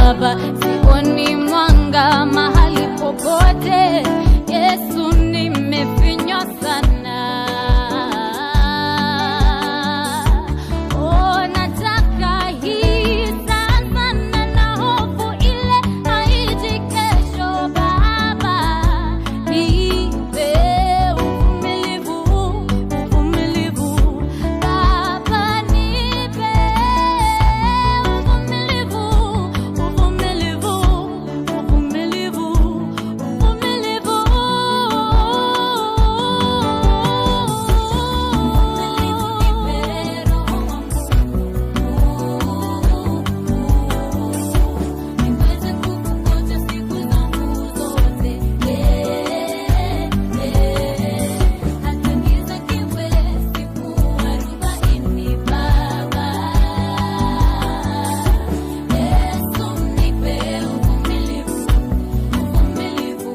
Baba, sioni mwanga mahali popote. Yesu, nimefinywa sana. Oh, nataka hii sasa na hofu ile haiji kesho. Baba, nipe uvumilivu, uvumilivu. Baba, nipe uvumilivu, uvumilivu, uvumilivu, uvumilivu. Niweze kukungoja siku zangu zote, hata giza kiwe siku 40. Baba, Yesu, nipe uvumilivu, uvumilivu,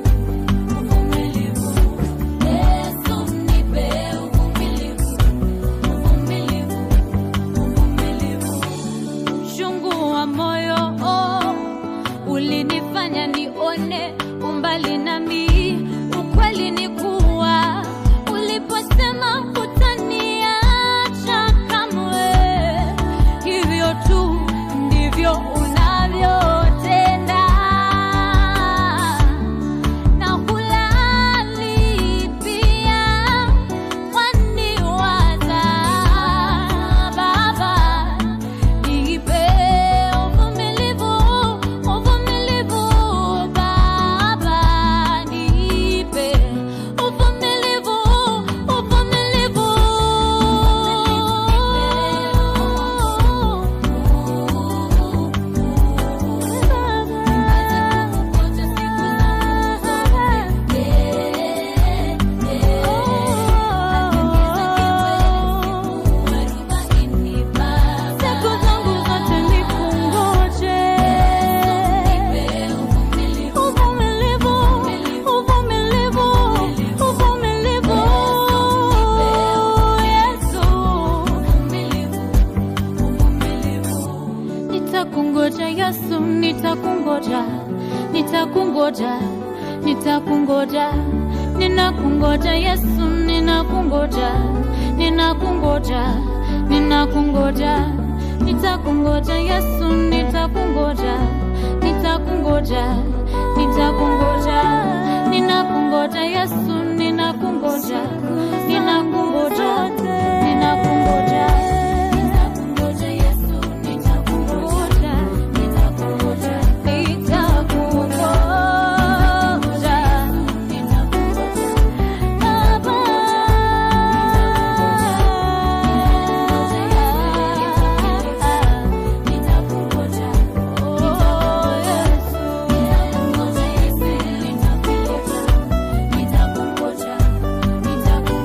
uvumilivu. Yesu, nipe uvumilivu, uvumilivu, uvumilivu. Uchungu wa moyo ulinifanya nione umbali nami. Ukweli ni kuwa uliposema hutaniacha kamwe, hivyo tu ndivyo unavyotenda. Na hulali pia waniwaza. Baba, nipe uvumilivu, uvumilivu. Baba, nipe uvumilivu, uvumilivu. Siku zangu zote nikungoje. Uvumilivu, uvumilivu, uvumilivu. Yesu, nitakungoja Yesu, nitakungoja, nitakungoja, nitakungoja, ninakungoja Yesu, ninakungoja, ninakungoja, ninakungoja, nitakungoja Yesu, nitakungoja, nitakungoja, nitakungoja, ninakungoja Yesu, ninakungoja, ninakungoja, ninakungoja. Nitakungoja Yesu, nitakungoja, nitakungoja, nitakungoja. Baba, nitakungoja, oh Yesu, nitakungoja Yesu, nitakungoja, nitakungoja, nitakungoja.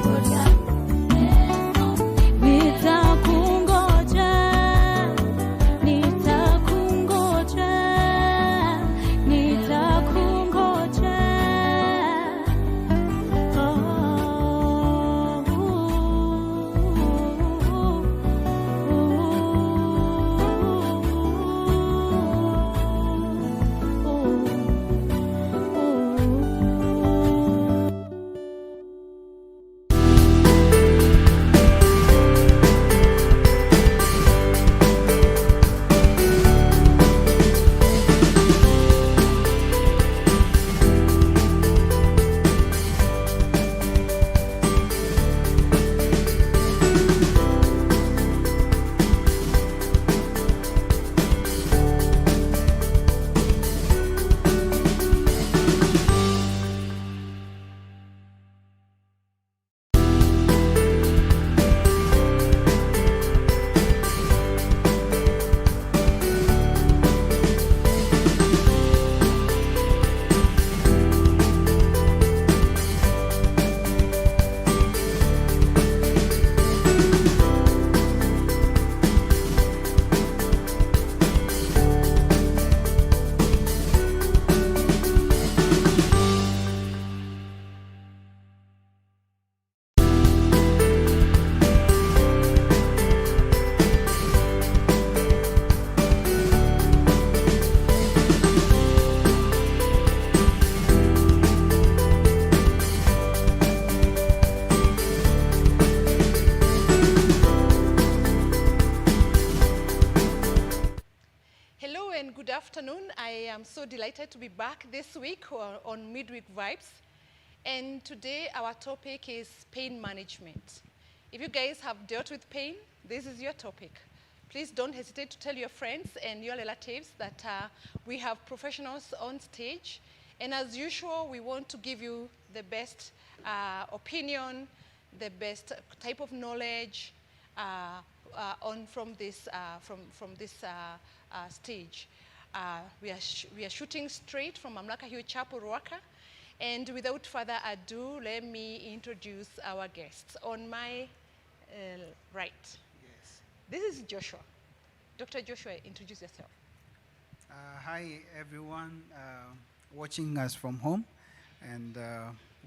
so delighted to be back this week on Midweek Vibes. And today our topic is pain management. If you guys have dealt with pain, this is your topic. Please don't hesitate to tell your friends and your relatives that we have professionals on stage. And as usual, we want to give you the best opinion, the best type of knowledge from this stage. We are shooting straight from Mamlaka Hill Chapel, Ruaka. And without further ado, let me introduce our guests. On my right, Yes. this is Joshua. Dr. Joshua, introduce yourself. Hi, everyone watching us from home. And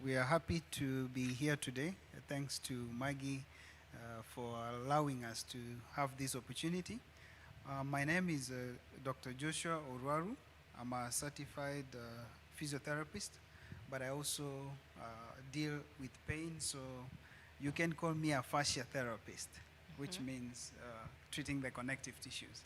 we are happy to be here today. Thanks to Maggie for allowing us to have this opportunity. My name is Dr. Joshua Orwaru. I'm a certified physiotherapist, but I also deal with pain, so you can call me a fascia therapist, which means treating the connective tissues.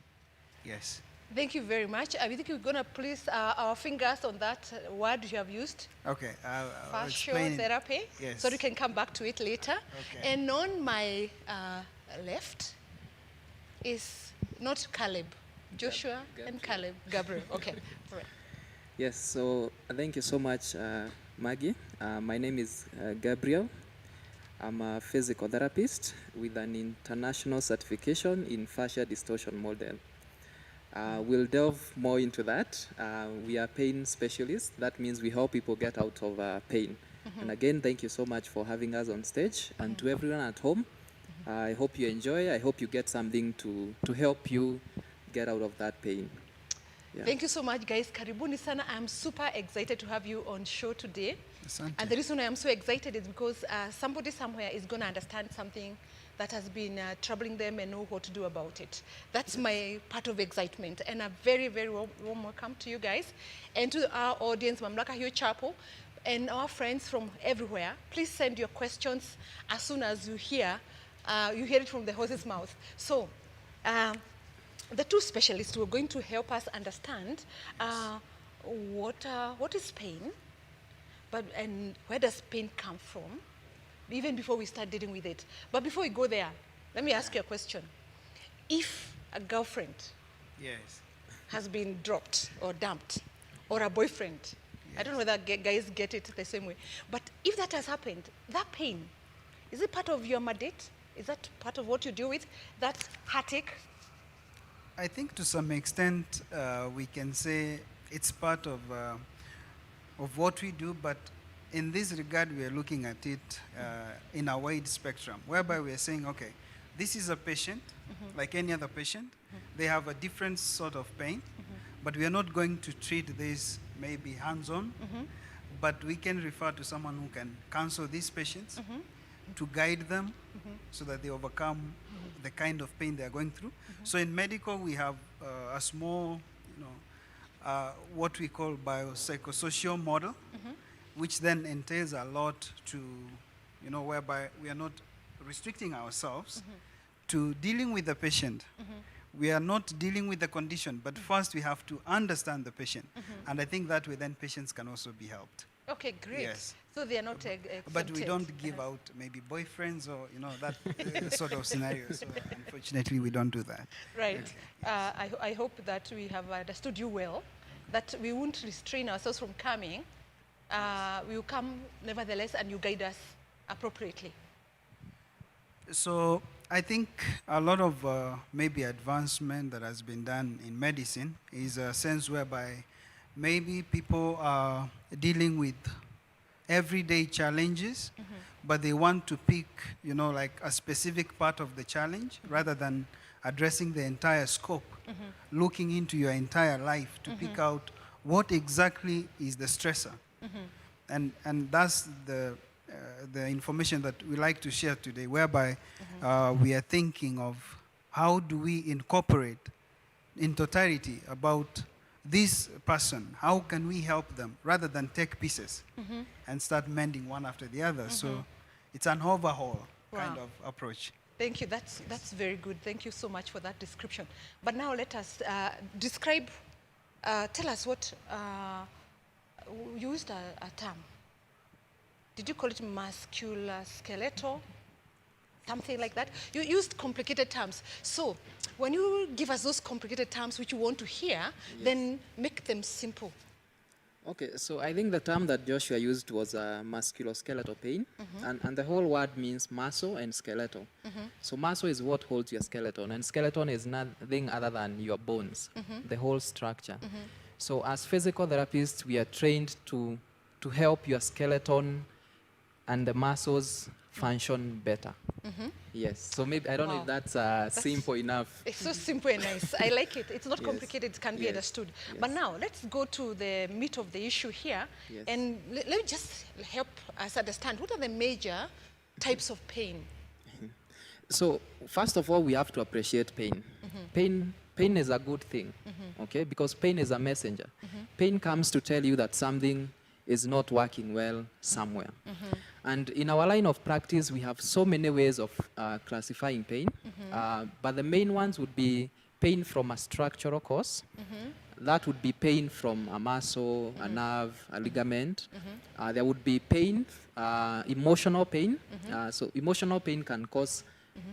Yes. Thank you very much. I think we're going to place our fingers on that word you have used, Okay, I'll explain it. fasciotherapy, Yes. so we can come back to it later. Okay. And on my left is not Caleb, Joshua and Caleb, Gabriel. Okay, all right. Yes, so thank you so much, Maggie. My name is Gabriel. I'm a physical therapist with an international certification in fascia distortion model. We'll delve more into that. We are pain specialists. That means we help people get out of pain. And again, thank you so much for having us on stage. And to everyone at home, I hope you enjoy. I hope you get something to help you get out of that pain. Yeah. Thank you so much, guys. Karibuni sana. I'm super excited to have you on show today. Asante. And the reason I am so excited is because somebody somewhere is going to understand something that has been troubling them and know what to do about it. That's my part of excitement. And a very, very warm welcome to you guys and to our audience, Mamlaka Hill Chapel, and our friends from everywhere. Please send your questions as soon as you hear it from the horse's mouth. So, the two specialists who are going to help us understand what is pain, and where does pain come from, even before we start dealing with it. But before we go there, let me ask you a question. If a girlfriend Yes. has been dropped or dumped, or a boyfriend, I don't know whether guys get it the same way, but if that has happened, that pain, is it part of your mandate? Is that part of what you deal with, that heartache? I think to some extent we can say it's part of what we do, but in this regard we are looking at it in a wide spectrum, whereby we are saying, okay, this is a patient, like any other patient. They have a different sort of pain, but we are not going to treat this maybe hands-on, but we can refer to someone who can counsel these patients to guide them so that they overcome the kind of pain they are going through. So in medical, we have a small, what we call biopsychosocial model, which then entails a lot to, whereby we are not restricting ourselves to dealing with the patient. We are not dealing with the condition, but first we have to understand the patient. And I think that way then patients can also be helped. Okay, great. Yes. So they are not exempted. But we don't give out maybe boyfriends or that sort of scenario. So unfortunately, we don't do that. Right. Okay. I hope that we have understood you well, that we won't restrain ourselves from coming. We will come nevertheless, and you guide us appropriately. So I think a lot of maybe advancement that has been done in medicine is a sense whereby maybe people are dealing with everyday challenges, but they want to pick, like a specific part of the challenge rather than addressing the entire scope, looking into your entire life to pick out what exactly is the stressor. And that's the information that we like to share today, whereby we are thinking of how do we incorporate in totality about this person, how can we help them rather than take pieces and start mending one after the other. So it's an overhaul kind of approach. Thank you. That's very good. Thank you so much for that description. But now let us describe tell us what you used a term. Did you call it musculoskeletal? Something like that. You used complicated terms. So when you give us those complicated terms which you want to hear, then make them simple. Okay, so I think the term that Joshua used was musculoskeletal pain, and the whole word means muscle and skeletal. So muscle is what holds your skeleton, and skeleton is nothing other than your bones, the whole structure. So as physical therapists, we are trained to help your skeleton and the muscles function better. Yes, so maybe, I don't know if that's simple enough. It's so simple and nice. I like it. It's not complicated. It can be understood. But now, let's go to the meat of the issue here. And let me just help us understand, what are the major types of pain? So, first of all, we have to appreciate pain. Pain is a good thing, okay? Because pain is a messenger. Pain comes to tell you that something is not working well somewhere. And in our line of practice, we have so many ways of classifying pain, but the main ones would be pain from a structural cause. That would be pain from a muscle, a nerve, a ligament. There would be pain, emotional pain. So emotional pain can cause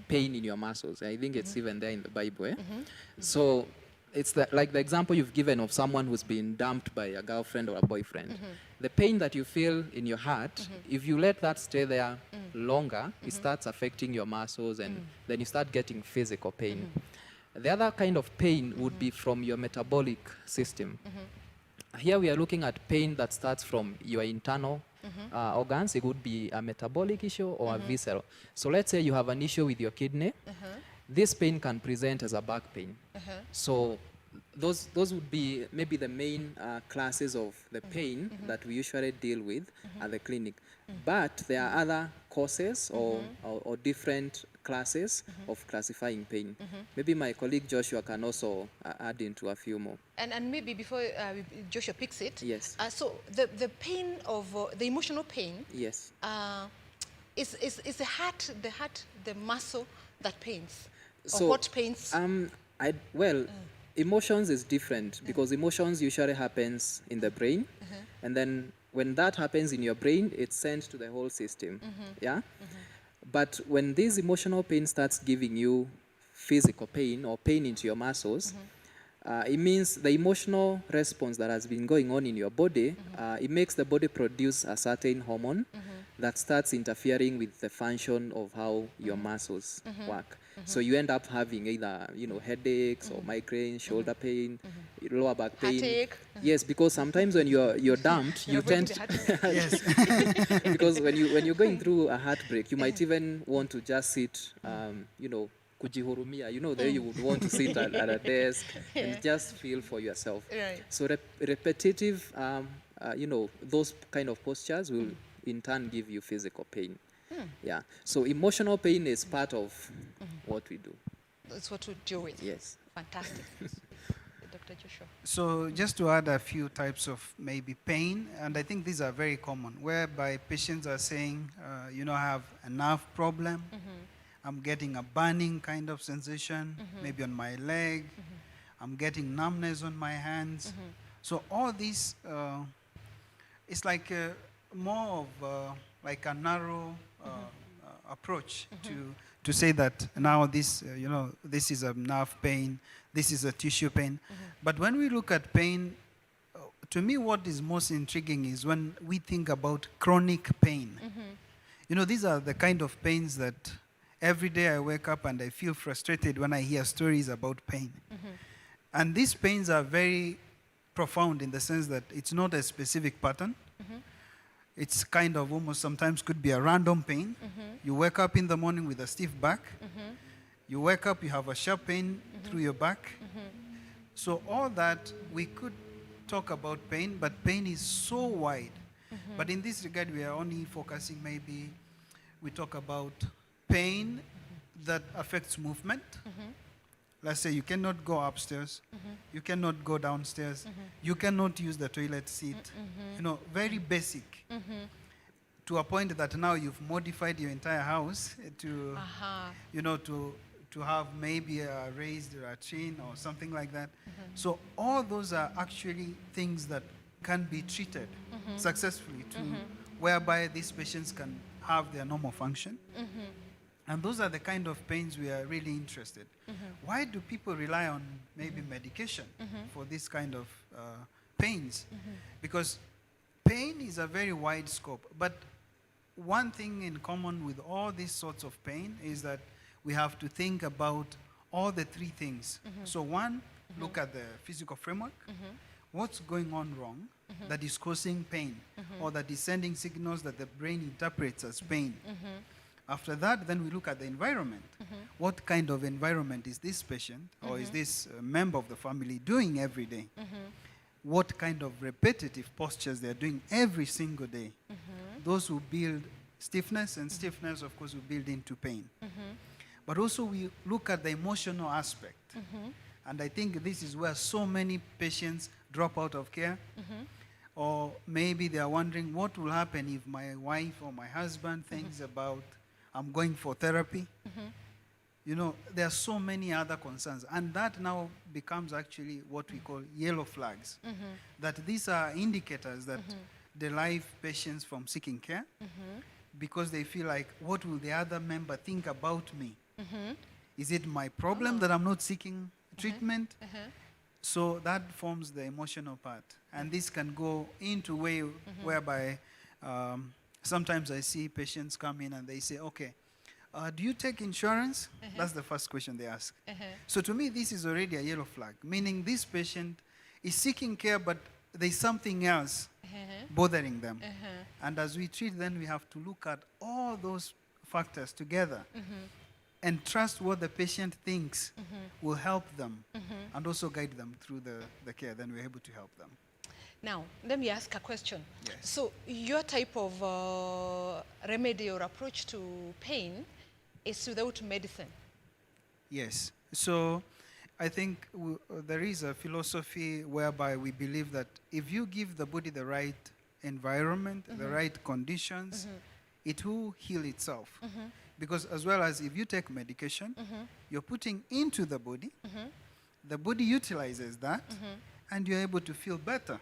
pain in your muscles. I think it's even there in the Bible. So it's like the example you've given of someone who's been dumped by a girlfriend or a boyfriend. The pain that you feel in your heart, if you let that stay there longer, it starts affecting your muscles, and then you start getting physical pain. The other kind of pain would be from your metabolic system. Here we are looking at pain that starts from your internal organs. It would be a metabolic issue or a visceral. So let's say you have an issue with your kidney. This pain can present as a back pain. So those would be maybe the main classes of the pain that we usually deal with at the clinic. But there are other causes or different classes of classifying pain. Maybe my colleague Joshua can also add into a few more. And maybe before Joshua picks it, Yes. So the pain of the emotional pain, Yes. is the heart, the muscle that pains, So, or what pains? Emotions is different because emotions usually happens in the brain, and then when that happens in your brain, it's sent to the whole system. Yeah. But when this emotional pain starts giving you physical pain or pain into your muscles, it means the emotional response that has been going on in your body, it makes the body produce a certain hormone that starts interfering with the function of how your muscles work. So you end up having either, headaches or migraine, shoulder pain, lower back pain. Heartache. Yes, because sometimes when you're dumped, you tend because when you're going through a heartbreak, you might even want to just sit, kujihurumia, there you would want to sit at a desk and just feel for yourself. Right. So repetitive, those kind of postures will in turn give you physical pain. Yeah. So emotional pain is part of what we do. That's what we deal with. Yes. Fantastic. Dr. Joshua. So just to add a few types of maybe pain, and I think these are very common, whereby patients are saying, I have a nerve problem, I'm getting a burning kind of sensation, maybe on my leg, I'm getting numbness on my hands. So all this, it's like more of like a narrow approach to say that now this, this is a nerve pain, this is a tissue pain. But when we look at pain, to me what is most intriguing is when we think about chronic pain. These are the kind of pains that every day I wake up and I feel frustrated when I hear stories about pain. And these pains are very profound in the sense that it's not a specific pattern. It's kind of almost sometimes could be a random pain. You wake up in the morning with a stiff back. You wake up, you have a sharp pain through your back. So all that, we could talk about pain, but pain is so wide. But in this regard, we are only focusing, maybe we talk about pain that affects movement. Let's say you cannot go upstairs, you cannot go downstairs, you cannot use the toilet seat. Very basic. To a point that now you've modified your entire house to to have maybe a raised chin or something like that. So all those are actually things that can be treated successfully to whereby these patients can have their normal function. And those are the kind of pains we are really interested. Why do people rely on maybe medication for this kind of pains? Because pain is a very wide scope. But one thing in common with all these sorts of pain is that we have to think about all the three things. So one, look at the physical framework. What's going on wrong that is causing pain or that is sending signals that the brain interprets as pain? After that, then we look at the environment. What kind of environment is this patient or is this member of the family doing every day? What kind of repetitive postures they are doing every single day? Those will build stiffness, and stiffness, of course, will build into pain. But also we look at the emotional aspect. And I think this is where so many patients drop out of care. Or maybe they are wondering what will happen if my wife or my husband thinks about I'm going for therapy. You know, there are so many other concerns. And that now becomes actually what we call yellow flags. That these are indicators that derive patients from seeking care because they feel like, what will the other member think about me? Is it my problem that I'm not seeking treatment? So that forms the emotional part. And this can go into way whereby sometimes I see patients come in and they say, okay, do you take insurance? That's the first question they ask. So to me, this is already a yellow flag, meaning this patient is seeking care, but there's something else bothering them. And as we treat, then we have to look at all those factors together and trust what the patient thinks will help them and also guide them through the care. Then we're able to help them. Now, let me ask a question. Yes. So your type of remedy or approach to pain is without medicine? Yes. So I think there is a philosophy whereby we believe that if you give the body the right environment, the right conditions, it will heal itself. Because as well as if you take medication, you're putting into the body utilizes that, and you're able to feel better.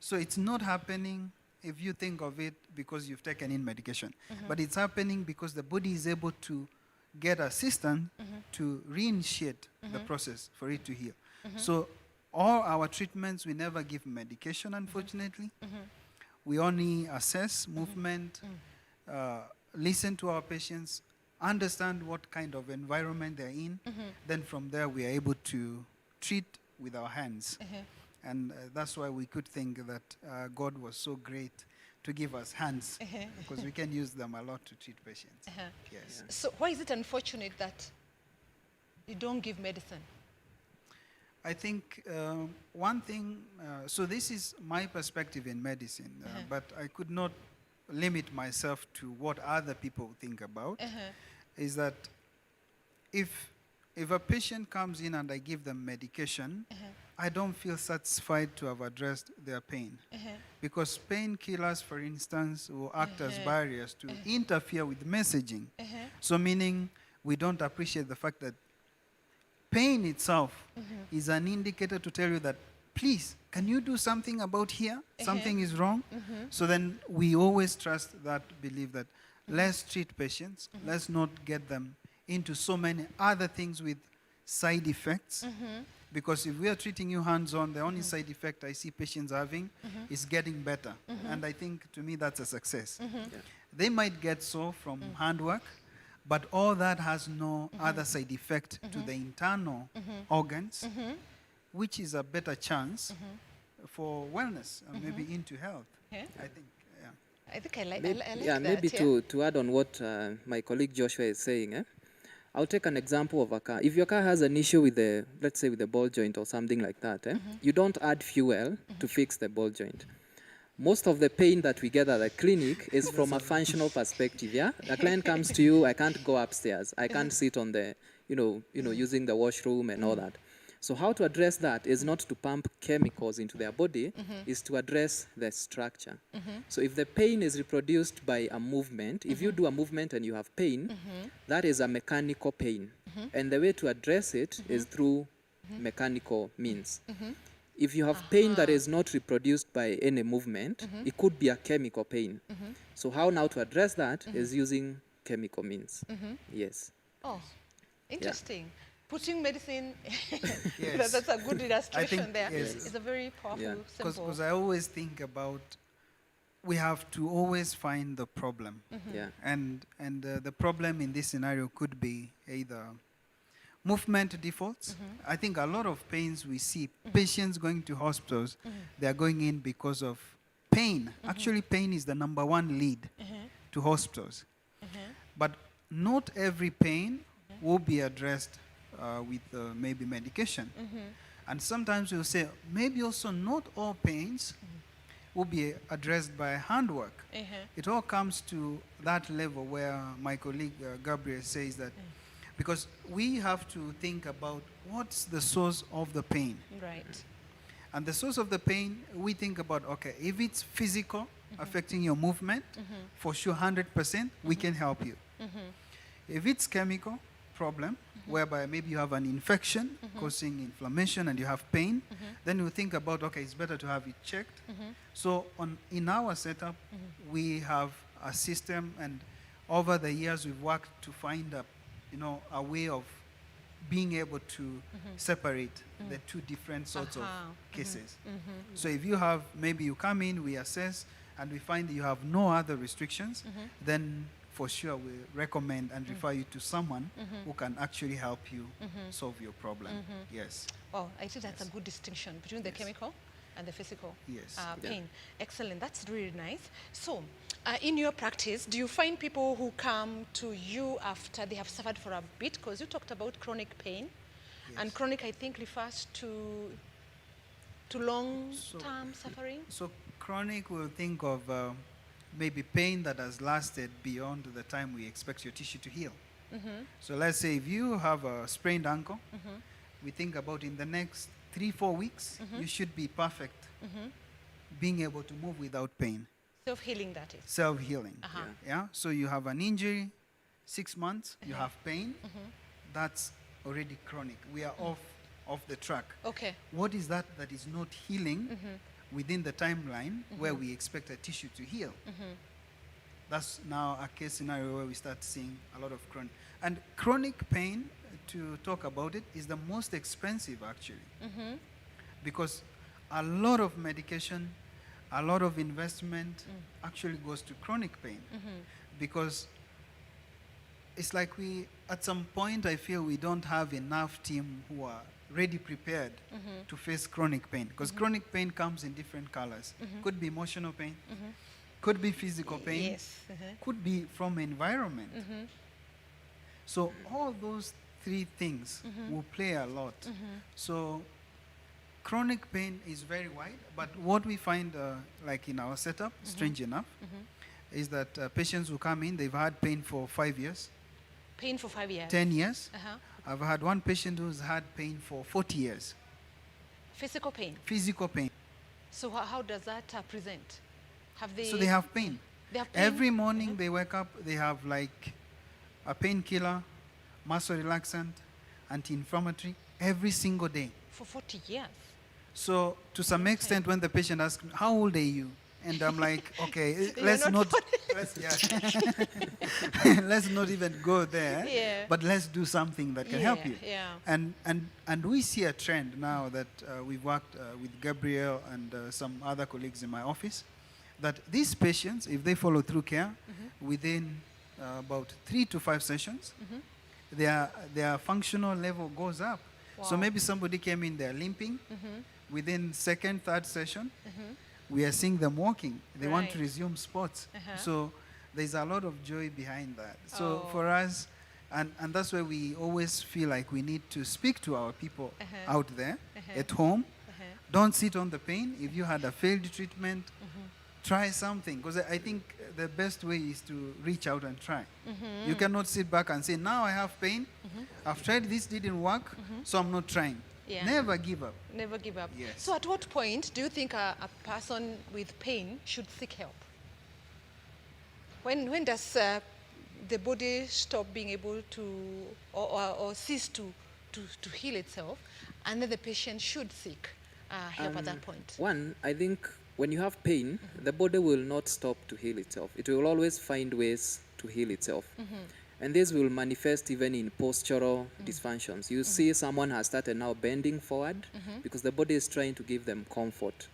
So it's not happening if you think of it because you've taken in medication, but it's happening because the body is able to get assistance to reinitiate the process for it to heal. So all our treatments, we never give medication, unfortunately. We only assess movement, listen to our patients, understand what kind of environment they're in. Then from there, we are able to treat with our hands. And that's why we could think that God was so great to give us hands, because we can use them a lot to treat patients. Yes. So why is it unfortunate that you don't give medicine? I think one thing, so this is my perspective in medicine, but I could not limit myself to what other people think about, is that if a patient comes in and I give them medication, I don't feel satisfied to have addressed their pain. Because painkillers, for instance, will act as barriers to interfere with messaging. So meaning we don't appreciate the fact that pain itself is an indicator to tell you that, please, can you do something about here? Something is wrong. So then we always trust that belief that let's treat patients, let's not get them into so many other things with side effects. Because if we are treating you hands-on, the only side effect I see patients having is getting better. And I think, to me, that's a success. They might get sore from handwork, but all that has no other side effect to the internal organs, which is a better chance for wellness and maybe into health. I think, I think I like Maybe, that. yeah, maybe to add on what my colleague Joshua is saying, I'll take an example of a car. If your car has an issue with the, let's say with the ball joint or something like that, you don't add fuel to fix the ball joint. Most of the pain that we get at the clinic is from a functional perspective, yeah? The client comes to you, I can't go upstairs. I can't sit on the, using the washroom and all that. So how to address that is not to pump chemicals into their body, is to address the structure. So if the pain is reproduced by a movement, if you do a movement and you have pain, that is a mechanical pain. And the way to address it is through mechanical means. If you have pain that is not reproduced by any movement, it could be a chemical pain. So how now to address that is using chemical means. Yes. Oh, interesting. Putting medicine, Yes. that's a good illustration think, there. yes. It's a very powerful, Yeah. simple. Because I always think about, we have to always find the problem. Yeah. And the problem in this scenario could be either movement defaults. I think a lot of pains we see, patients going to hospitals, they are going in because of pain. Actually, pain is the number one lead to hospitals. But not every pain will be addressed with maybe medication. And sometimes we'll say, maybe also not all pains will be addressed by handwork. It all comes to that level where my colleague Gabriel says that, because we have to think about what's the source of the pain. Right. And the source of the pain, we think about, okay, if it's physical, affecting your movement, for sure 100%, we can help you. If it's chemical problem, whereby maybe you have an infection causing inflammation and you have pain, then you think about, okay, it's better to have it checked. So in our setup, we have a system, and over the years we've worked to find a way of being able to separate the two different sorts of cases. So if you have, maybe you come in, we assess, and we find that you have no other restrictions, then for sure we recommend and refer you to someone who can actually help you solve your problem. Yes. Well, I think that's a good distinction between the chemical and the physical Yes. pain. Excellent. That's really nice. So, in your practice, do you find people who come to you after they have suffered for a bit? Because you talked about chronic pain. And chronic, I think, refers to long-term suffering. So chronic, we'll think of maybe pain that has lasted beyond the time we expect your tissue to heal. So let's say if you have a sprained ankle, we think about in the next 3-4 weeks, you should be perfect, being able to move without pain. Self-healing, that is. Self-healing. Yeah. So you have an injury, 6 months, you have pain, that's already chronic. We are off the track. Okay. What is that is not healing within the timeline where we expect a tissue to heal? That's now a case scenario where we start seeing a lot of chronic. And chronic pain, to talk about it, is the most expensive actually. Because a lot of medication, a lot of investment actually goes to chronic pain. Because it's like at some point, I feel we don't have enough team who are ready, prepared to face chronic pain. Because chronic pain comes in different colors. Could be emotional pain, could be physical pain, Yes. could be from environment. So all those three things will play a lot. So chronic pain is very wide, but what we find, like in our setup, strange enough, is that patients who come in, they've had pain for 5 years, Pain for 5 years. 10 years. I've had one patient who's had pain for 40 years, Physical pain. physical pain. So how does that present? Have they? So they have pain. They have pain? Every morning they wake up, they have like a painkiller, muscle relaxant, anti-inflammatory, every single day. For 40 years. So to some extent, when the patient asks me, how old are you? And I'm like, okay, let's not let's not even go there, Yeah. but let's do something that can help you. Yeah. And we see a trend now that we've worked with Gabriel and some other colleagues in my office, that these patients, if they follow through care, within about 3 to 5 sessions, their functional level goes up. So Wow. maybe somebody came in there limping, within second, third session, we are seeing them walking. They want to Right. resume sports. So there's a lot of joy behind that. So Oh. for us, and that's why we always feel like we need to speak to our people out there at home. Don't sit on the pain. If you had a failed treatment, try something. Because I think the best way is to reach out and try. You cannot sit back and say, now I have pain. I've tried this, didn't work, so I'm not trying. Yeah. Never give up. Never give up. Yes. So at what point do you think a person with pain should seek help? When does the body stop being able to, or cease to heal itself, and then the patient should seek help at that point? One, I think when you have pain, the body will not stop to heal itself. It will always find ways to heal itself. And this will manifest even in postural dysfunctions. You see someone has started now bending forward because the body is trying to give them comfort.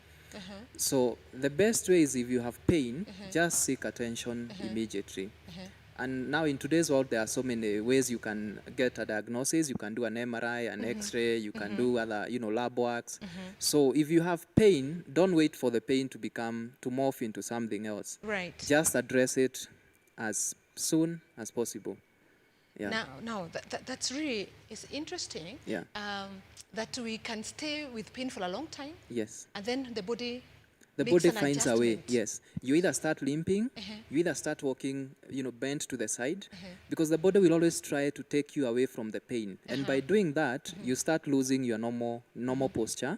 So the best way is if you have pain, just seek attention immediately. And now in today's world, there are so many ways you can get a diagnosis. You can do an MRI, an X-ray, you can do other, lab works. So if you have pain, don't wait for the pain to morph into something else. Right. Just address it as soon as possible. Yeah. Now that's really is interesting. Yeah. That we can stay with pain for a long time. Yes. And then the body. The makes body an finds a way. adjustment. Yes. You either start limping, you either start walking, bent to the side, because the body will always try to take you away from the pain. And by doing that, you start losing your normal posture.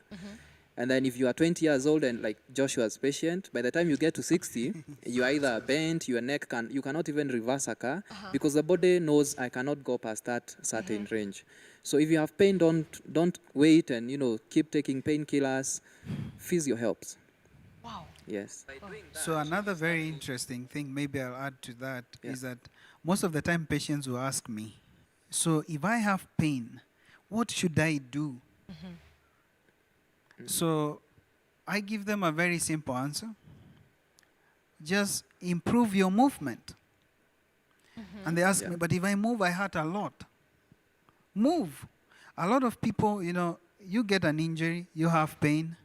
And then if you are 20 years old and like Joshua's patient, by the time you get to 60, you are either bent, your neck you cannot even reverse a car because the body knows I cannot go past that certain range. So if you have pain, don't wait and keep taking painkillers. Physio helps. Wow. Yes. So another very interesting thing, maybe I'll add to that, is that most of the time patients will ask me, so if I have pain, what should I do? So I give them a very simple answer. Just improve your movement. And they ask me, but if I move, I hurt a lot. Move. A lot of people, you get an injury, you have pain,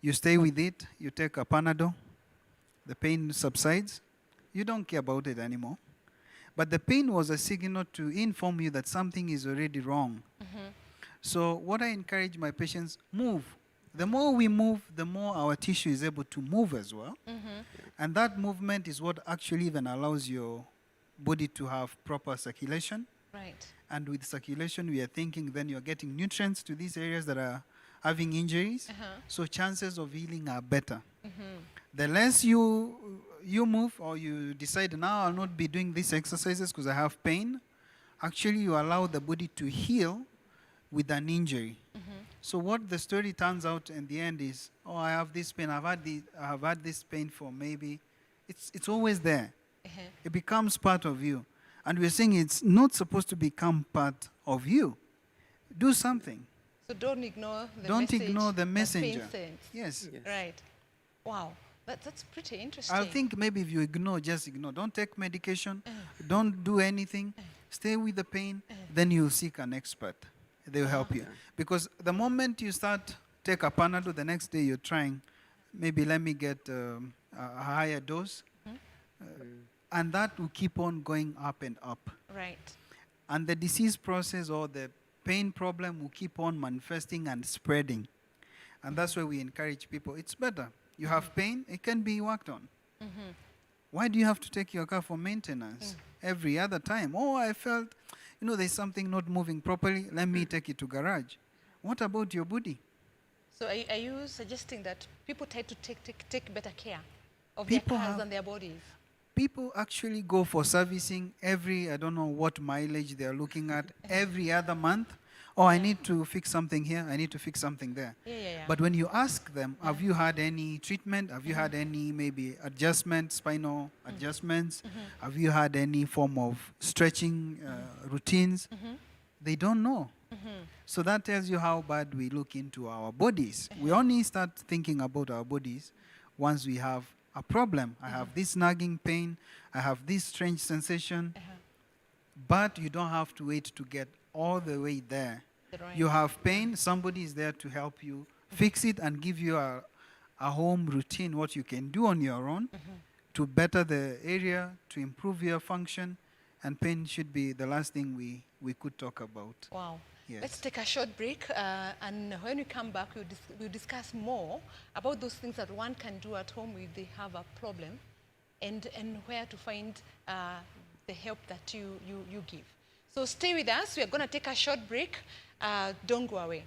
you stay with it, you take a Panadol, the pain subsides, you don't care about it anymore. But the pain was a signal to inform you that something is already wrong. So what I encourage my patients, move. The more we move, the more our tissue is able to move as well. And that movement is what actually even allows your body to have proper circulation. Right. And with circulation, we are thinking then you're getting nutrients to these areas that are having injuries. So chances of healing are better. The less you move or you decide, now I'll not be doing these exercises because I have pain, actually you allow the body to heal with an injury. So what the story turns out in the end is, oh, I have this pain, I have had this pain for maybe, it's always there. It becomes part of you. And we're saying it's not supposed to become part of you. Do something. So don't ignore the Don't message ignore the that messenger. pain sends. Yes. Right. Wow. That's pretty interesting. I think maybe if you ignore, just ignore. Don't take medication. Don't do anything. Stay with the pain. Then you'll seek an expert. They'll help you. Because the moment you start, take a Panadol, the next day you're trying, maybe let me get a higher dose. And that will keep on going up and up. Right. And the disease process or the pain problem will keep on manifesting and spreading. And that's why we encourage people. It's better. You have pain, it can be worked on. Why do you have to take your car for maintenance every other time? Oh, I felt, there's something not moving properly. Let me take it to garage. What about your body? So are you suggesting that people try to take better care of their cars and their bodies? People actually go for servicing every, I don't know what mileage they're looking at, every other month. Oh, I need to fix something here, I need to fix something there. But when you ask them, have you had any treatment? Have you had any maybe adjustments, spinal adjustments? Have you had any form of stretching routines? They don't know. So that tells you how bad we look into our bodies. We only start thinking about our bodies once we have a problem. I have this nagging pain, I have this strange sensation, but you don't have to wait to get all the way there. Right. You have pain, somebody is there to help you fix it and give you a home routine, what you can do on your own to better the area, to improve your function, and pain should be the last thing we could talk about. Wow. Yes. Let's take a short break, and when we come back, we'll discuss more about those things that one can do at home if they have a problem, and where to find the help that you give. So stay with us. We are going to take a short break. Don't go away.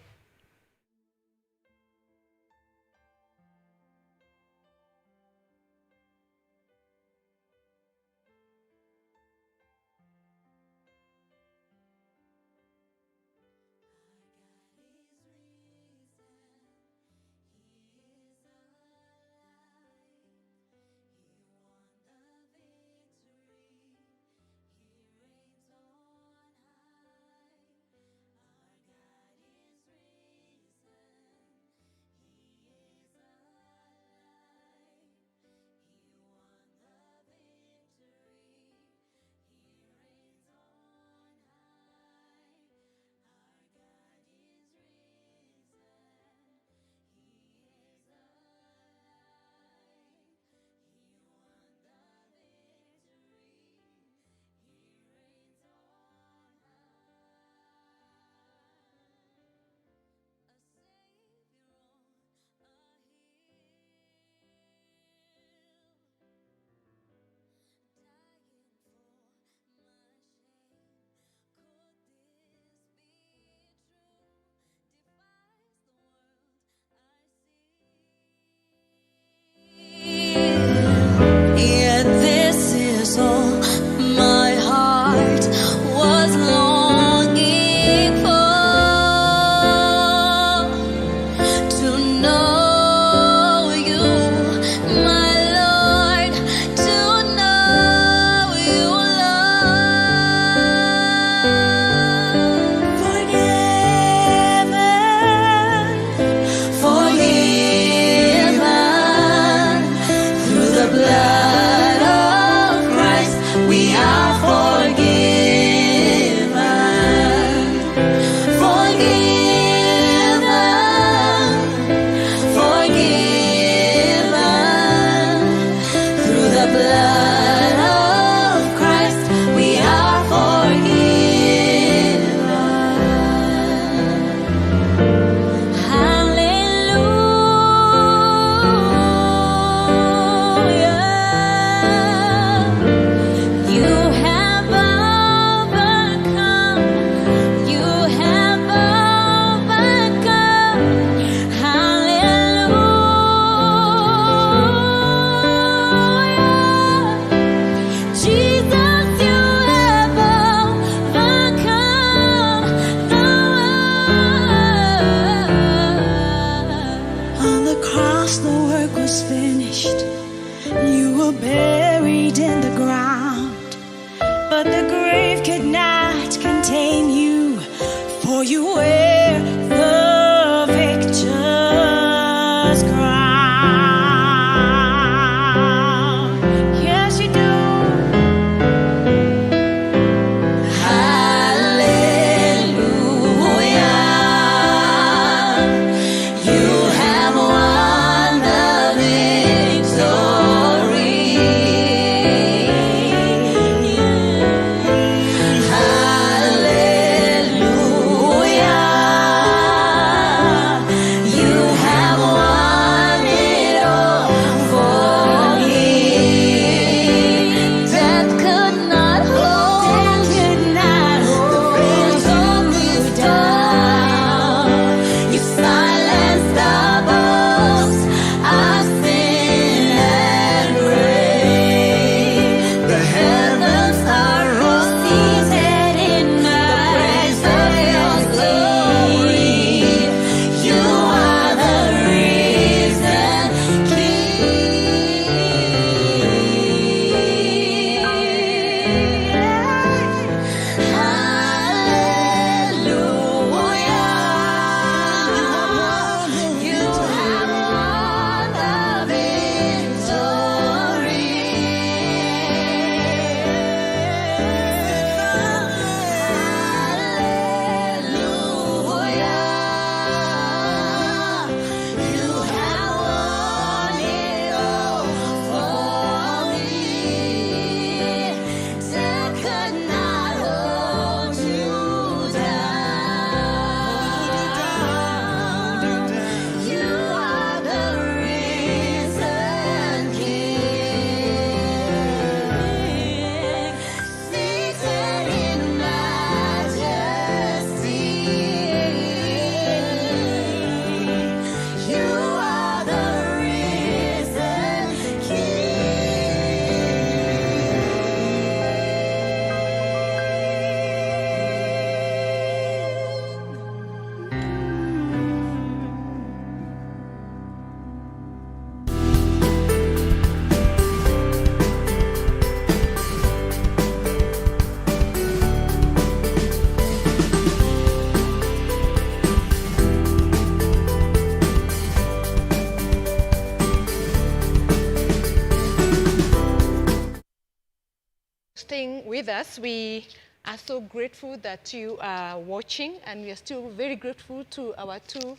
with us. We are so grateful that you are watching, and we are still very grateful to our two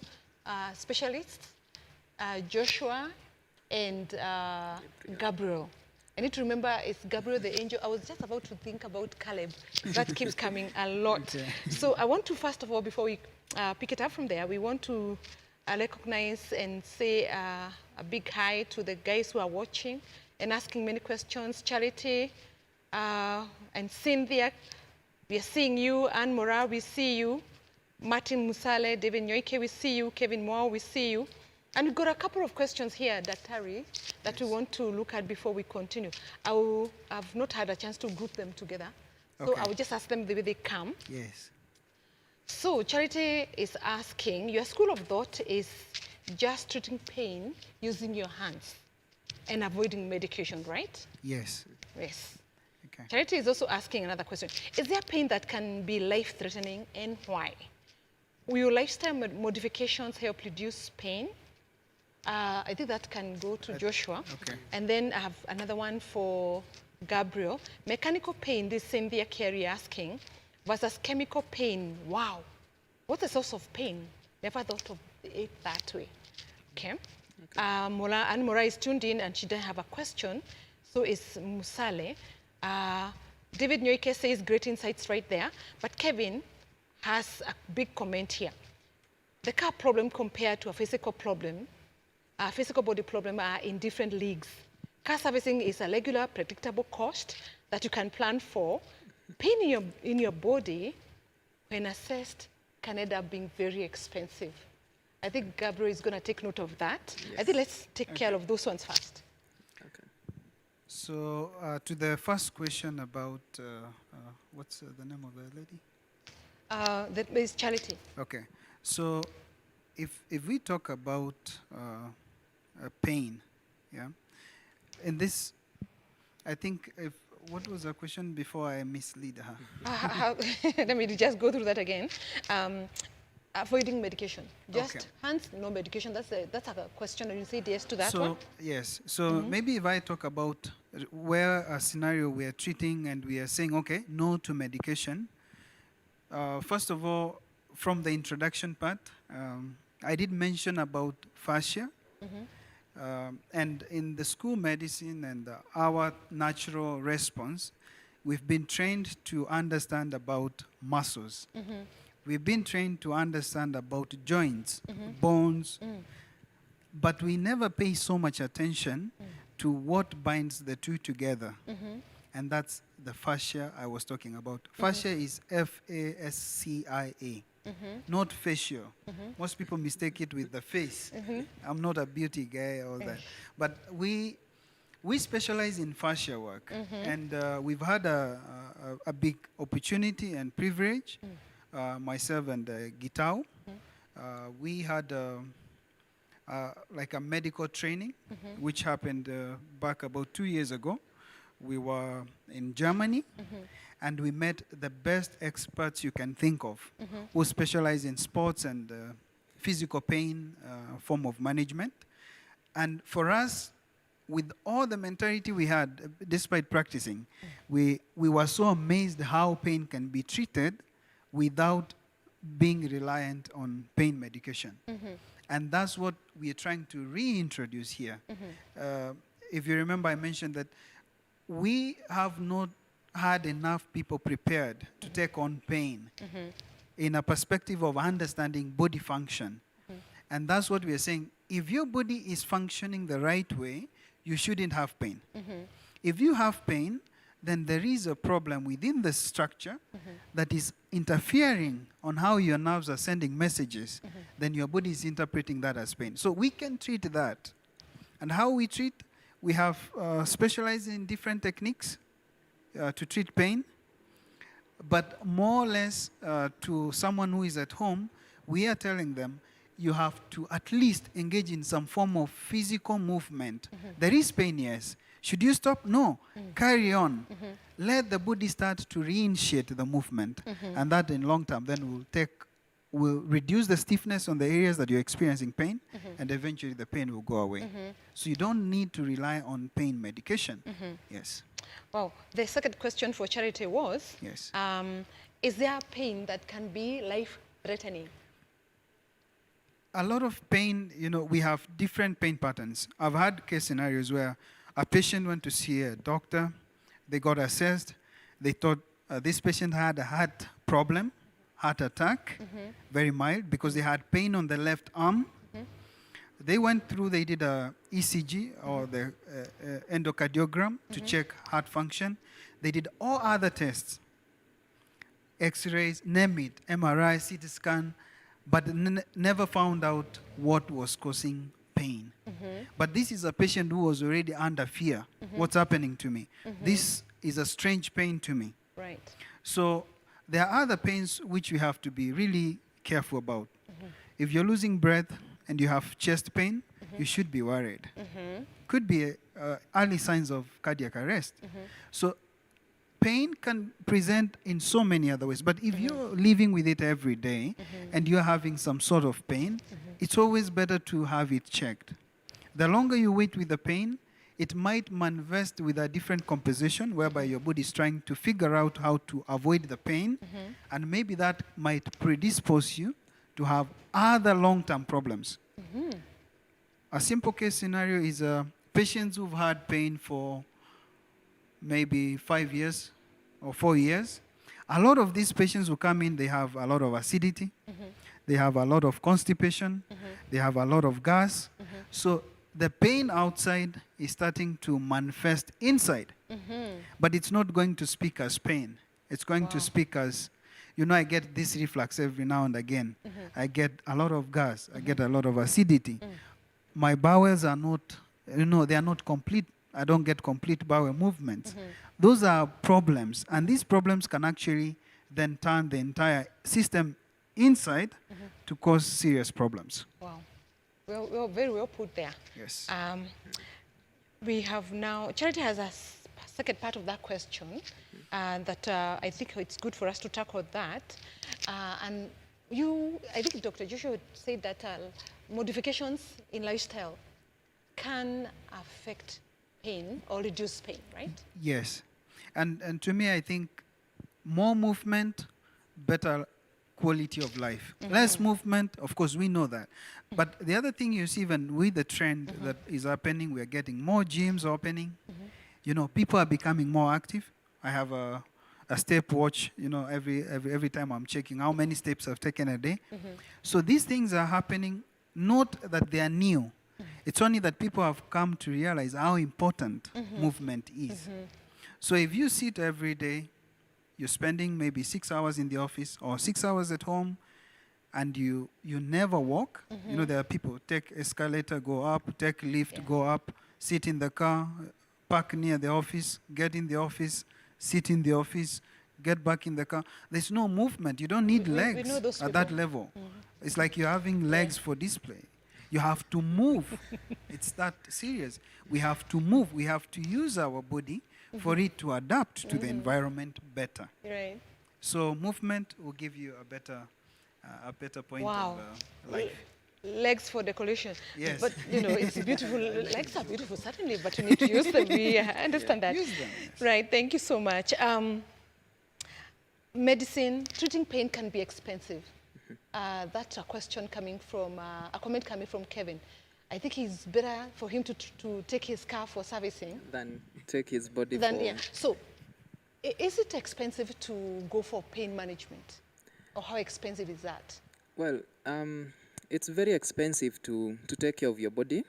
specialists, Joshua and Gabriel. I need to remember it's Gabriel the angel. I was just about to think about Caleb. That keeps coming a lot. Okay. So I want to, first of all, before we pick it up from there, we want to recognize and say a big hi to the guys who are watching and asking many questions. Charity and Cynthia, we are seeing you. Anne Mora, we see you. Martin Musale, David Nyoike, we see you. Kevin Moore, we see you. And we've got a couple of questions here, Daktari, that we want to look at before we continue. I've not had a chance to group them together. So Okay. I will just ask them the way they come. Yes. So Charity is asking, your school of thought is just treating pain using your hands and avoiding medication, right? Yes. Yes. Okay. Charity is also asking another question. Is there pain that can be life-threatening, and why? Will your lifestyle modifications help reduce pain? I think that can go to Joshua. Okay. And then I have another one for Gabriel. Mechanical pain, this Cynthia Carey asking, versus chemical pain. Wow. What's the source of pain? Never thought of it that way. Okay. Anne Mora is tuned in and she didn't have a question. So is Musale. David Nyoike says great insights right there. But Kevin has a big comment here. The car problem compared to a physical problem, a physical body problem are in different leagues. Car servicing is a regular, predictable cost that you can plan for. Pain in your body, when assessed, can end up being very expensive. I think Gabriel is going to take note of that. Yes. I think let's take care of those ones first. Okay. So to the first question about, what's the name of the lady? That is Charity. Okay. So if we talk about pain, yeah, in this, I think what was the question before I mislead her? Let me just go through that again. Avoiding medication. Just Okay. hands, no medication. That's a question. And you say yes to that So one? yes, so maybe if I talk about where a scenario we are treating and we are saying, okay, no to medication. First of all, from the introduction part, I did mention about fascia. And in the school medicine and our natural response, we've been trained to understand about muscles. We've been trained to understand about joints, bones, but we never pay so much attention to what binds the two together. And that's the fascia I was talking about. Fascia is F-A-S-C-I-A, not facial. Most people mistake it with the face. I'm not a beauty guy or that. But we specialize in fascia work. And we've had a big opportunity and privilege, myself and Gitao. We had like a medical training, which happened back about 2 years ago. We were in Germany, and we met the best experts you can think of, who specialize in sports and physical pain form of management. And for us, with all the mentality we had, despite practicing, we were so amazed how pain can be treated without being reliant on pain medication. And that's what we are trying to reintroduce here. If you remember, I mentioned that we have not had enough people prepared to take on pain in a perspective of understanding body function. And that's what we are saying. If your body is functioning the right way, you shouldn't have pain. If you have pain, then there is a problem within the structure that is interfering on how your nerves are sending messages. Then your body is interpreting that as pain. So we can treat that. And how we treat, we have specialized in different techniques to treat pain. But more or less to someone who is at home, we are telling them, you have to at least engage in some form of physical movement. There is pain, yes. Should you stop? No. Carry on. Let the body start to reinitiate the movement. And that in long term then will reduce the stiffness on the areas that you're experiencing pain, and eventually the pain will go away. So you don't need to rely on pain medication. Yes. Wow. The second question for Charity was, Yes. is there pain that can be life-threatening? A lot of pain, we have different pain patterns. I've had case scenarios where a patient went to see a doctor, they got assessed, they thought this patient had a heart problem, heart attack, very mild, because they had pain on the left arm. They went through, they did a ECG or the endocardiogram to check heart function. They did all other tests, X-rays, name it, MRI, CT scan, but never found out what was causing pain. But this is a patient who was already under fear. What's happening to me? This is a strange pain to me. Right. So there are other pains which we have to be really careful about. If you're losing breath and you have chest pain, you should be worried. Could be early signs of cardiac arrest. So pain can present in so many other ways. But if you're living with it every day and you're having some sort of pain, it's always better to have it checked. The longer you wait with the pain, it might manifest with a different composition whereby your body is trying to figure out how to avoid the pain, and maybe that might predispose you to have other long-term problems. A simple case scenario is patients who've had pain for maybe 5 years or 4 years. A lot of these patients who come in, they have a lot of acidity, they have a lot of constipation, they have a lot of gas. So the pain outside is starting to manifest inside. But it's not going to speak as pain. It's going to speak as, I get this reflux every now and again. I get a lot of gas. I get a lot of acidity. My bowels are not, they are not complete. I don't get complete bowel movements. Those are problems. And these problems can actually then turn the entire system inside to cause serious problems. Wow. Well, very well put there. Yes. We have now, Charity has a second part of that question that I think it's good for us to tackle that. And I think Dr. Joshua said that modifications in lifestyle can affect pain or reduce pain, right? Yes. And to me, I think more movement, better quality of life. Less movement, of course, we know that. But the other thing you see, even with the trend that is happening, we are getting more gyms opening. People are becoming more active. I have a step watch, every time I'm checking how many steps I've taken a day. So these things are happening, not that they are new. It's only that people have come to realize how important movement is. So if you sit every day, you're spending maybe 6 hours in the office or 6 hours at home, and you never walk. There are people take escalator, go up, take lift, go up, sit in the car, park near the office, get in the office, sit in the office, get back in the car. There's no movement. You don't need legs at that level. It's like you're having legs for display. You have to move. It's that serious. We have to move. We have to use our body for it to adapt to the environment better. Right. So movement will give you a better point of life. Legs for decoration. Yes. But, it's beautiful. Legs are beautiful, certainly, but you need to use them. I understand that. Use them. Yes. Right. Thank you so much. Medicine, treating pain can be expensive. That's a comment coming from Kevin. I think it's better for him to take his car for servicing Than take his body than, for... yeah. So, is it expensive to go for pain management? Or how expensive is that? Well, it's very expensive to take care of your body.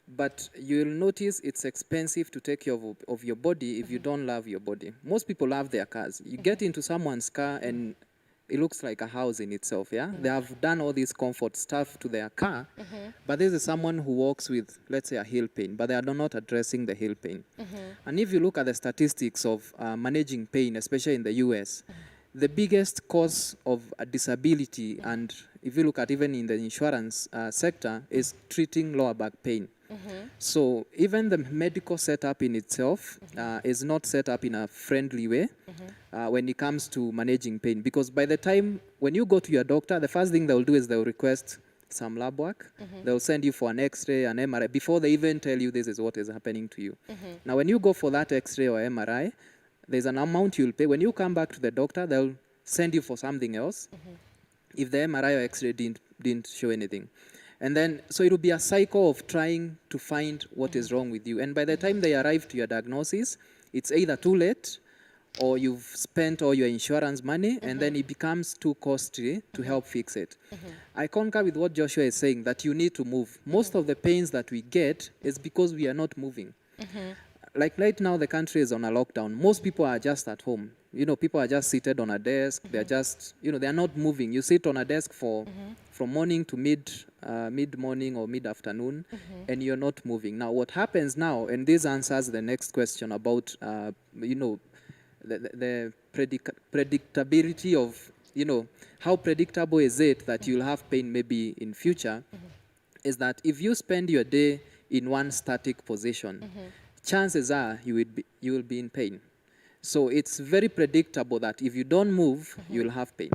But you'll notice it's expensive to take care of your body if you don't love your body. Most people love their cars. You get into someone's car and it looks like a house in itself, yeah? They have done all this comfort stuff to their car, but this is someone who walks with, let's say, a heel pain, but they are not addressing the heel pain. And if you look at the statistics of managing pain, especially in the US, the biggest cause of disability, and if you look at even in the insurance sector, is treating lower back pain. So even the medical setup in itself is not set up in a friendly way when it comes to managing pain. Because by the time when you go to your doctor, the first thing they'll do is they'll request some lab work. They'll send you for an X-ray, an MRI, before they even tell you this is what is happening to you. Now, when you go for that X-ray or MRI, there's an amount you'll pay. When you come back to the doctor, they'll send you for something else if the MRI or X-ray didn't show anything. And then, so it will be a cycle of trying to find what is wrong with you. And by the time they arrive to your diagnosis, it's either too late or you've spent all your insurance money and then it becomes too costly to help fix it. I concur with what Joshua is saying, that you need to move. Most of the pains that we get is because we are not moving. Like right now, the country is on a lockdown. Most people are just at home. You know, people are just seated on a desk. They're just, you know, they're not moving. You sit on a desk for from morning to mid-morning or mid-afternoon, and you're not moving. Now, what happens now, and this answers the next question about, you know, the predictability of, you know, how predictable is it that you'll have pain maybe in future, is that if you spend your day in one static position, chances are you will be in pain. So it's very predictable that if you don't move, you'll have pain.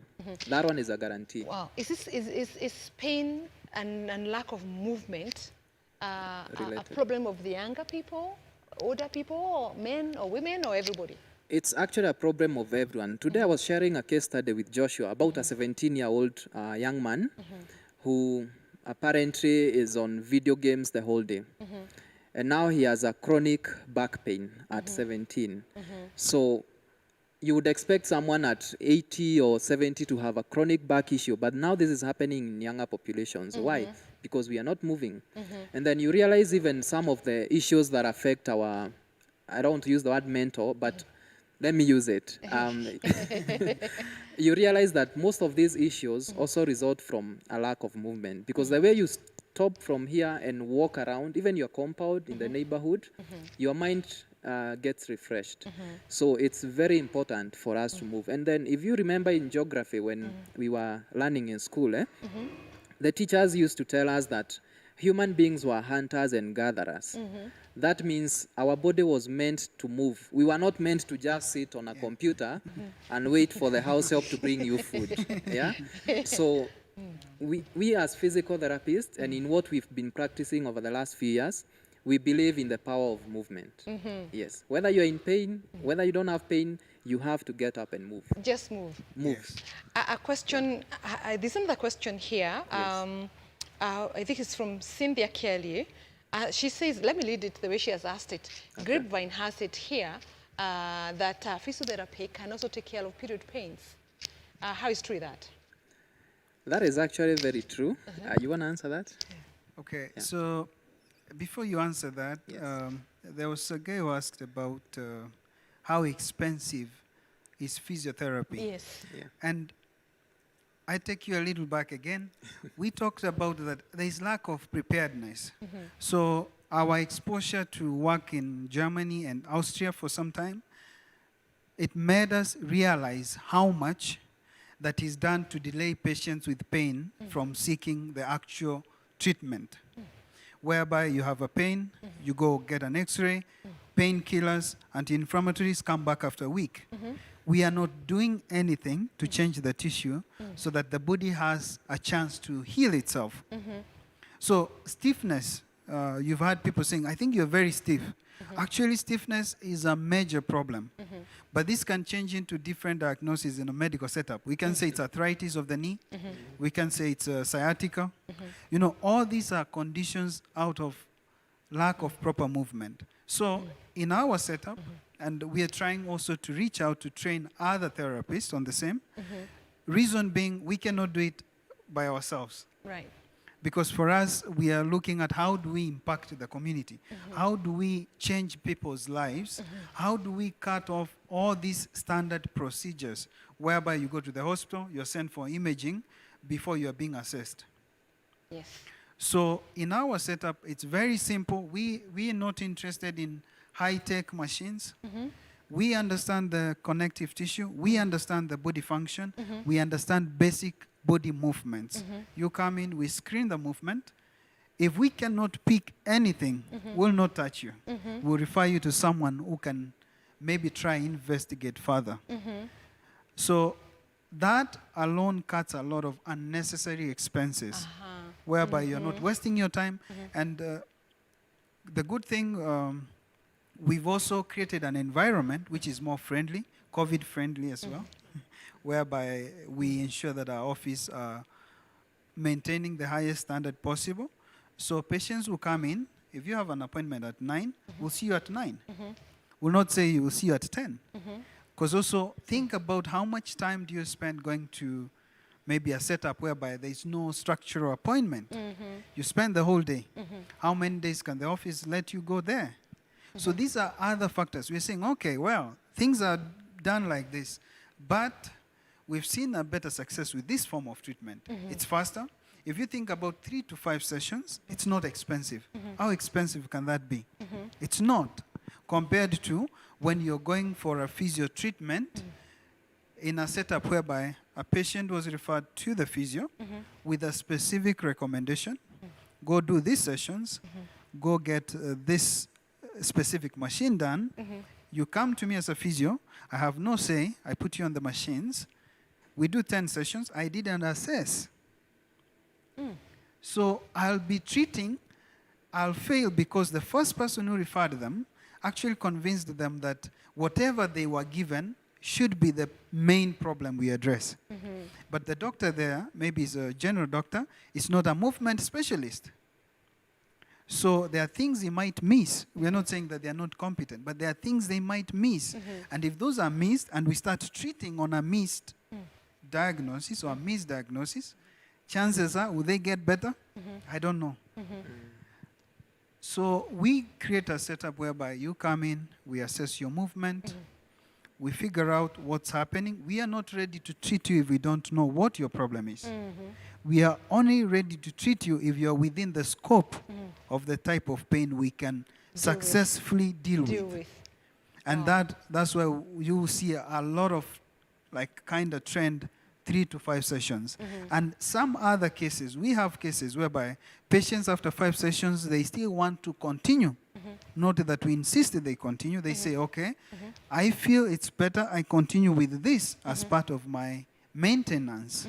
That one is a guarantee. Wow. Is pain and lack of movement a problem of the younger people, older people, or men or women, or everybody? It's actually a problem of everyone. Today I was sharing a case study with Joshua about a 17-year-old young man who apparently is on video games the whole day. And now he has a chronic back pain at 17. So you would expect someone at 80 or 70 to have a chronic back issue, but now this is happening in younger populations. Why? Because we are not moving. And then you realize even some of the issues that affect our, I don't want to use the word mental, but let me use it. You realize that most of these issues also result from a lack of movement, because the way you stop from here and walk around, even your compound in the neighborhood, your mind gets refreshed. So it's very important for us to move. And then if you remember in geography when we were learning in school, the teachers used to tell us that human beings were hunters and gatherers. That means our body was meant to move. We were not meant to just sit on a computer and wait for the house help to bring you food. Yeah? So we as physical therapists, and in what we've been practicing over the last few years, we believe in the power of movement. Yes. Whether you're in pain, whether you don't have pain, you have to get up and move. Just move. Move. A question, there's another question here. I think it's from Cynthia Kelly. She says, let me read it the way she has asked it. Okay. Grapevine has it here that physiotherapy can also take care of period pains. How is true that? That is actually very true. You want to answer that? Okay, so before you answer that, Yes. there was a guy who asked about how expensive is physiotherapy. Yes. Yeah. And I take you a little back again. We talked about that there is lack of preparedness. So our exposure to work in Germany and Austria for some time, it made us realize how much that is done to delay patients with pain from seeking the actual treatment. Whereby you have a pain, you go get an X-ray, painkillers, anti-inflammatories come back after a week. We are not doing anything to change the tissue so that the body has a chance to heal itself. So stiffness, you've heard people saying, I think you're very stiff. Actually, stiffness is a major problem. But this can change into different diagnoses in a medical setup. We can say it's arthritis of the knee. We can say it's sciatica. You know, all these are conditions out of lack of proper movement. So in our setup, and we are trying also to reach out to train other therapists on the same. Reason being, we cannot do it by ourselves. Right. Because for us, we are looking at how do we impact the community? How do we change people's lives? How do we cut off all these standard procedures whereby you go to the hospital, you're sent for imaging before you're being assessed? Yes. So in our setup, it's very simple. We are not interested in high-tech machines. We understand the connective tissue. We understand the body function. We understand basic body movements. You come in, we screen the movement. If we cannot pick anything, we'll not touch you. We'll refer you to someone who can maybe try investigate further. So that alone cuts a lot of unnecessary expenses. whereby you're not wasting your time. And the good thing, we've also created an environment which is more friendly, COVID friendly as well, whereby we ensure that our office are maintaining the highest standard possible. So patients will come in. If you have an appointment at 9, we'll see you at 9. We'll not say we'll see you at 10. Because also think about how much time do you spend going to maybe a setup whereby there is no structural appointment. You spend the whole day. How many days can the office let you go there? So these are other factors. We're saying, okay, well, things are done like this, but we've seen a better success with this form of treatment. It's faster. If you think about 3 to 5 sessions, it's not expensive. How expensive can that be? It's not, compared to when you're going for a physio treatment in a setup whereby a patient was referred to the physio with a specific recommendation. Go do these sessions, go get this specific machine done. You come to me as a physio, I have no say, I put you on the machines. We do 10 sessions, I didn't assess. So I'll be treating, I'll fail because the first person who referred them actually convinced them that whatever they were given should be the main problem we address. But the doctor there, maybe is a general doctor, is not a movement specialist. So there are things he might miss. We're not saying that they are not competent, but there are things they might miss. And if those are missed and we start treating on a missed diagnosis or a misdiagnosis, chances are, will they get better? I don't know. So we create a setup whereby you come in, we assess your movement, we figure out what's happening. We are not ready to treat you if we don't know what your problem is. We are only ready to treat you if you're within the scope of the type of pain we can successfully deal with. And that's why you see a lot of like kind of trend 3 to 5 sessions. And some other cases, we have cases whereby patients after 5 sessions, they still want to continue. Not that we insisted they continue. They say, okay, I feel it's better I continue with this as part of my maintenance.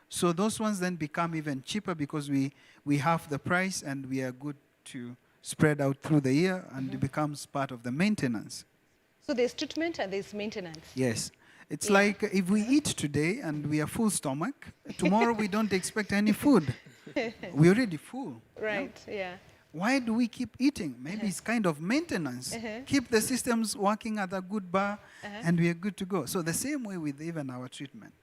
So those ones then become even cheaper because we have the price and we are good to spread out through the year and it becomes part of the maintenance. So there's treatment and there's maintenance. Yes. It's like if we eat today and we are full stomach, tomorrow we don't expect any food. We're already full. Right, yeah. Why do we keep eating? Maybe it's kind of maintenance. Keep the systems working at a good bar and we are good to go. So the same way with even our treatment.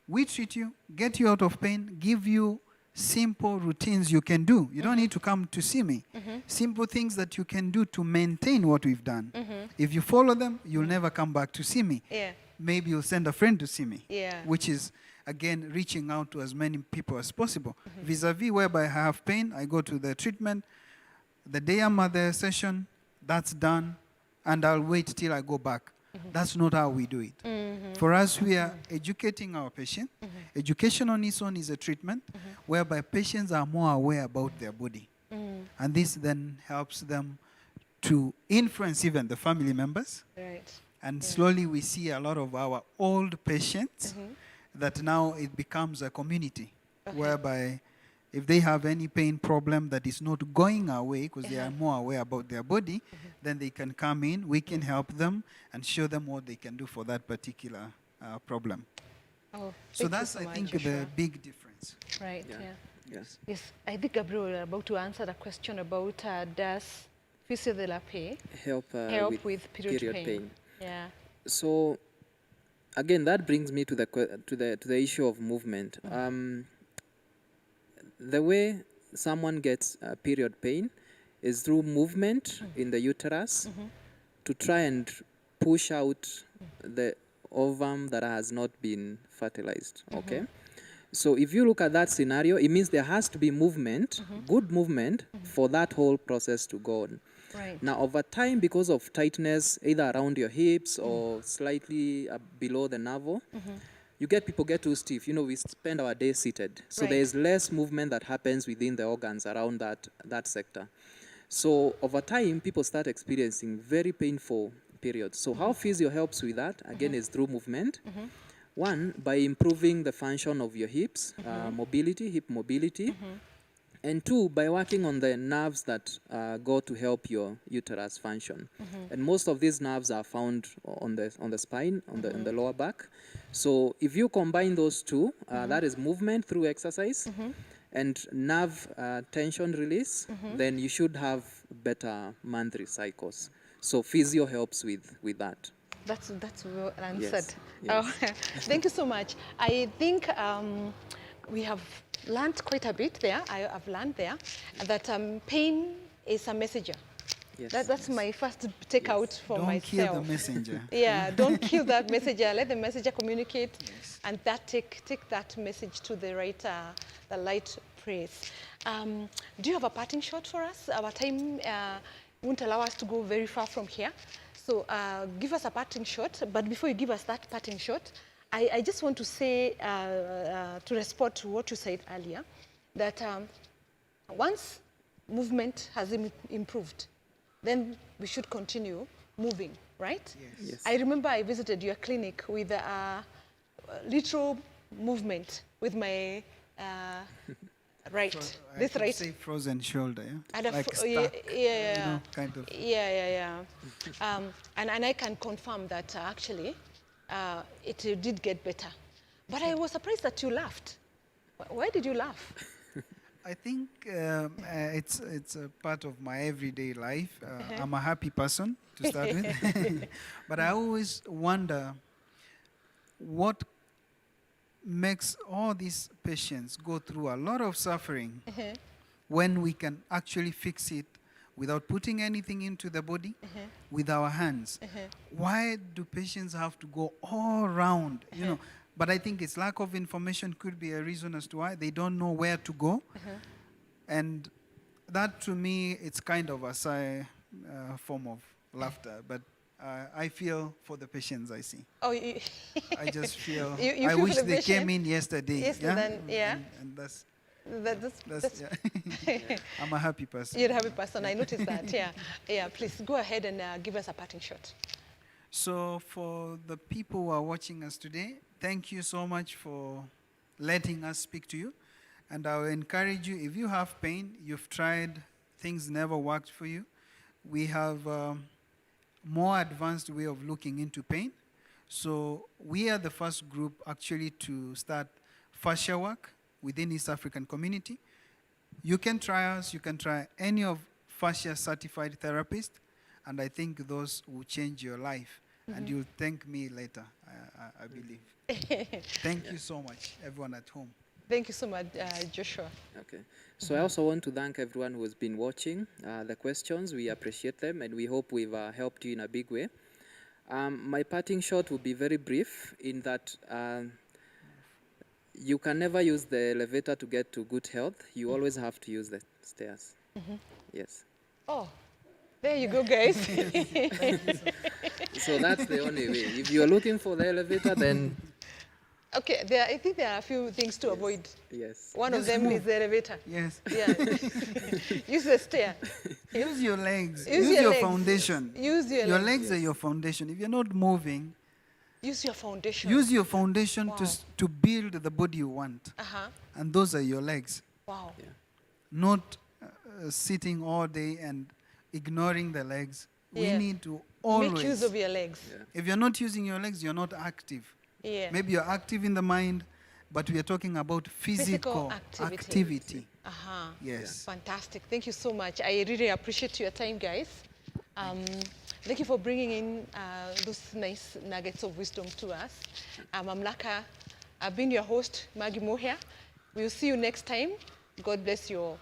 We treat you, get you out of pain, give you simple routines you can do. You don't need to come to see me. Simple things that you can do to maintain what we've done. If you follow them, you'll never come back to see me. Maybe you'll send a friend to see me, which is, again, reaching out to as many people as possible. Vis-a-vis whereby I have pain, I go to the treatment. The day I'm at the session, that's done, and I'll wait till I go back. That's not how we do it. For us, we are educating our patient. Education on its own is a treatment whereby patients are more aware about their body. And this then helps them to influence even the family members. And slowly we see a lot of our old patients that now it becomes a community whereby if they have any pain problem that is not going away because they are more aware about their body, then they can come in, we can help them and show them what they can do for that particular problem. So that's, I think, the big difference. Right, Yes, I think Gabriel is about to answer the question about does physiotherapy help with period pain? Yeah. So again, that brings me to the issue of movement. The way someone gets period pain is through movement in the uterus to try and push out the ovum that has not been fertilized. Okay. So if you look at that scenario, it means there has to be movement, good movement, for that whole process to go on. Now, over time, because of tightness, either around your hips or slightly below the navel, you get people get too stiff. You know, we spend our day seated. So there is less movement that happens within the organs around that sector. So over time, people start experiencing very painful periods. So how physio helps with that, again, is through movement. One, by improving the function of your hips, mobility, hip mobility. And two, by working on the nerves that go to help your uterus function. And most of these nerves are found on the spine, on the lower back. So if you combine those two, that is movement through exercise and nerve tension release, then you should have better monthly cycles. So physio helps with that. That's well answered. Yes. Oh, thank you so much. I think we have learned quite a bit there. I've learned there that pain is a messenger. Yes. That's my first takeout for Don't myself. kill the messenger. Yeah, don't kill that messenger. Let the messenger communicate, and that take that message to the right, the light place. Do you have a parting shot for us? Our time won't allow us to go very far from here. So give us a parting shot. But before you give us that parting shot, I just want to say, to respond to what you said earlier, that once movement has improved, then we should continue moving, right? Yes. I remember I visited your clinic with literal movement with my right. I This could right. say frozen shoulder, yeah? And Like stuck, yeah, you know, kind of. yeah. And I can confirm that actually it did get better. But I was surprised that you laughed. Why did you laugh? I think it's a part of my everyday life. I'm a happy person to start with, but I always wonder what makes all these patients go through a lot of suffering when we can actually fix it without putting anything into the body with our hands. Why do patients have to go all around, you know? But I think it's lack of information could be a reason as to why they don't know where to go. And that to me, it's kind of a form of laughter. But I feel for the patients I see. Oh, I just feel, You I feel wish for the they came patient? in yesterday. Yesterday, yeah. And that's that's yeah. I'm a happy person. you're a happy person. I noticed that. Yeah. Please go ahead and give us a parting shot. So for the people who are watching us today, thank you so much for letting us speak to you. And I will encourage you, if you have pain, you've tried, things never worked for you, we have a more advanced way of looking into pain. So we are the first group actually to start fascia work within East African community. You can try us, you can try any of fascia certified therapists, and I think those will change your life. And you'll thank me later, I believe. Thank you so much, everyone at home. Thank you so much, Joshua. Okay. So I also want to thank everyone who has been watching the questions. We appreciate them, and we hope we've helped you in a big way. My parting shot will be very brief in that you can never use the elevator to get to good health. You always have to use the stairs. Yes. Oh, there you go, guys. So that's the only way. If you're looking for the elevator, then Okay, I think there are a few things to avoid. yes. One of Just them move. is the elevator. Yes. Yeah. Use the stair. Use your legs. Use Use your your legs. foundation. Use your Your legs. legs are your foundation. If you're not moving, Use your foundation. use your foundation Wow. to build the body you want. Uh-huh. And those are your legs. Wow. Not sitting all day and ignoring the legs. Yeah. We need to always. Make use of your legs. If you're not using your legs, you're not active. Yeah. Maybe you're active in the mind, but we are talking about physical activity. Uh-huh. Yes. Fantastic. Thank you so much. I really appreciate your time, guys. Thank you for bringing in those nice nuggets of wisdom to us. Mamlaka, I've been your host, Maggie Moher. We'll see you next time. God bless you all.